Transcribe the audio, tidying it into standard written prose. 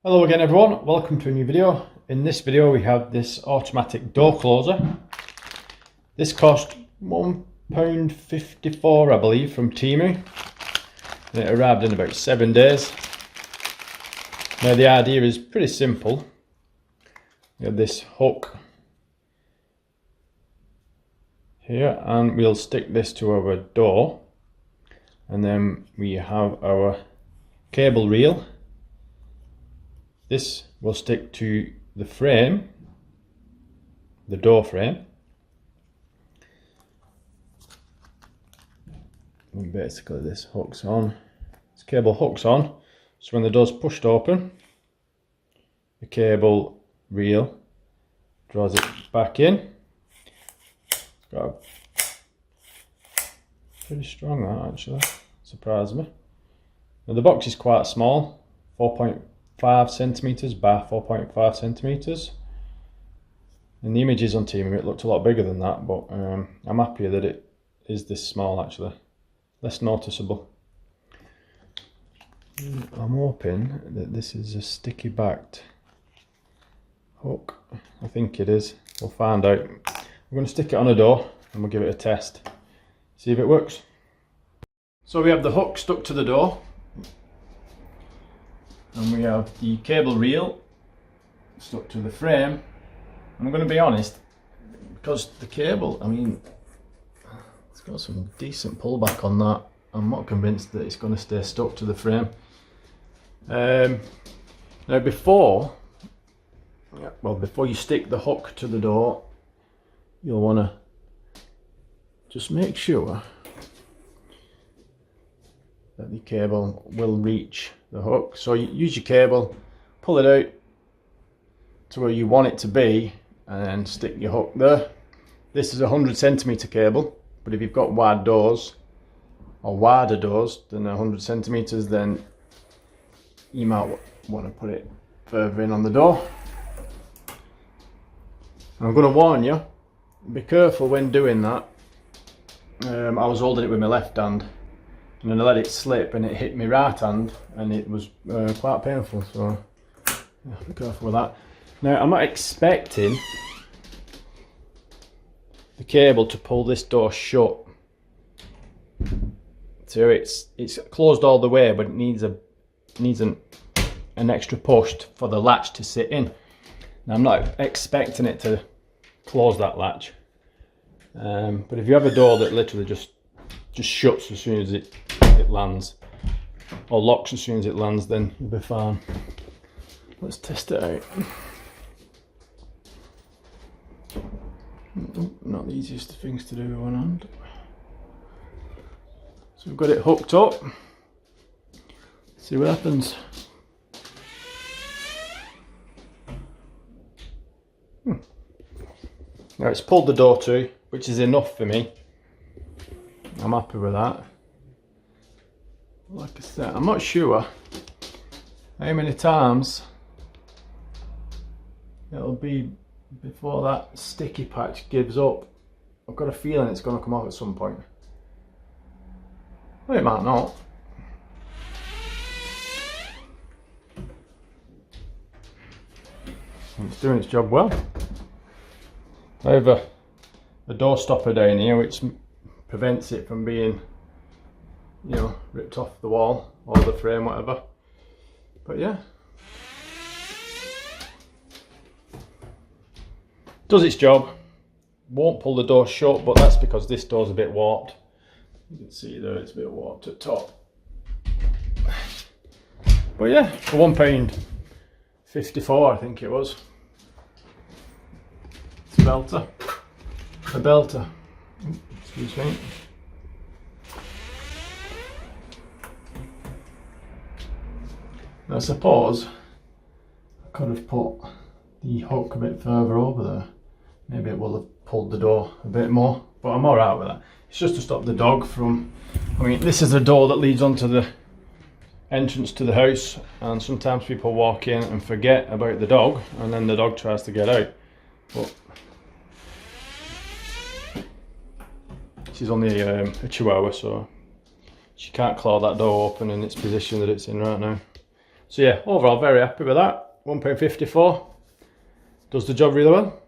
Hello again everyone, welcome to a new video. In this video we have this automatic door closer. This cost £1.54 I believe from Temu. And it arrived in about 7 days. Now the idea is pretty simple. We have this hook here and we'll stick this to our door, and then we have our cable reel. This will stick to the frame, the door frame. And basically this hooks on, this cable hooks on, so when the door's pushed open, the cable reel draws it back in. Got a pretty strong that actually, surprised me. Now the box is quite small, 4.5 centimeters by 4.5 centimeters. In the images on Temu it looked a lot bigger than that, but I'm happier that it is this small actually, less noticeable. I'm hoping that this is a sticky backed hook. I think it is. We'll find out. We're going to stick it on a door and we'll give it a test, see if it works. So we have the hook stuck to the door, and we have the cable reel stuck to the frame. I'm going to be honest, because the cable, I mean, it's got some decent pullback on that. I'm not convinced that it's going to stay stuck to the frame. Now before you stick the hook to the door, you'll want to just make sure that the cable will reach the hook. So you use your cable, pull it out to where you want it to be, and then stick your hook there. This is a 100 centimeter cable, but if you've got wide doors or wider doors than 100 centimeters, then you might want to put it further in on the door. And I'm going to warn you, be careful when doing that. I was holding it with my left hand, and then I let it slip and it hit my right hand, and it was quite painful, so yeah, be careful with that. Now I'm not expecting the cable to pull this door shut, so it's closed all the way, but it needs an extra push for the latch to sit in. Now I'm not expecting it to close that latch, but if you have a door that literally just shuts as soon as it lands, or locks as soon as it lands, then you'll be fine. Let's test it out. Not the easiest of things to do with one hand. So we've got it hooked up. Let's see what happens. Now it's pulled the door to, which is enough for me. I'm happy with that. Like I said, I'm not sure how many times it'll be before that sticky patch gives up. I've got a feeling it's going to come off at some point. Well, it might not. It's doing its job well. I have a door stopper down here which prevents it from being, you know, ripped off the wall or the frame, whatever. But yeah, does its job. Won't pull the door shut, but that's because this door's a bit warped. You can see there it's a bit warped at top. But yeah, for £1.54 I think it was. It's a belter. A belter. Excuse me. Now I suppose I could have put the hook a bit further over there. Maybe it will have pulled the door a bit more, but I'm alright with that. It's just to stop the dog from, I mean, this is a door that leads onto the entrance to the house, and sometimes people walk in and forget about the dog, and then the dog tries to get out. But she's only a Chihuahua, so she can't claw that door open in its position that it's in right now. So yeah, overall very happy with that. £1.54. Does the job really well.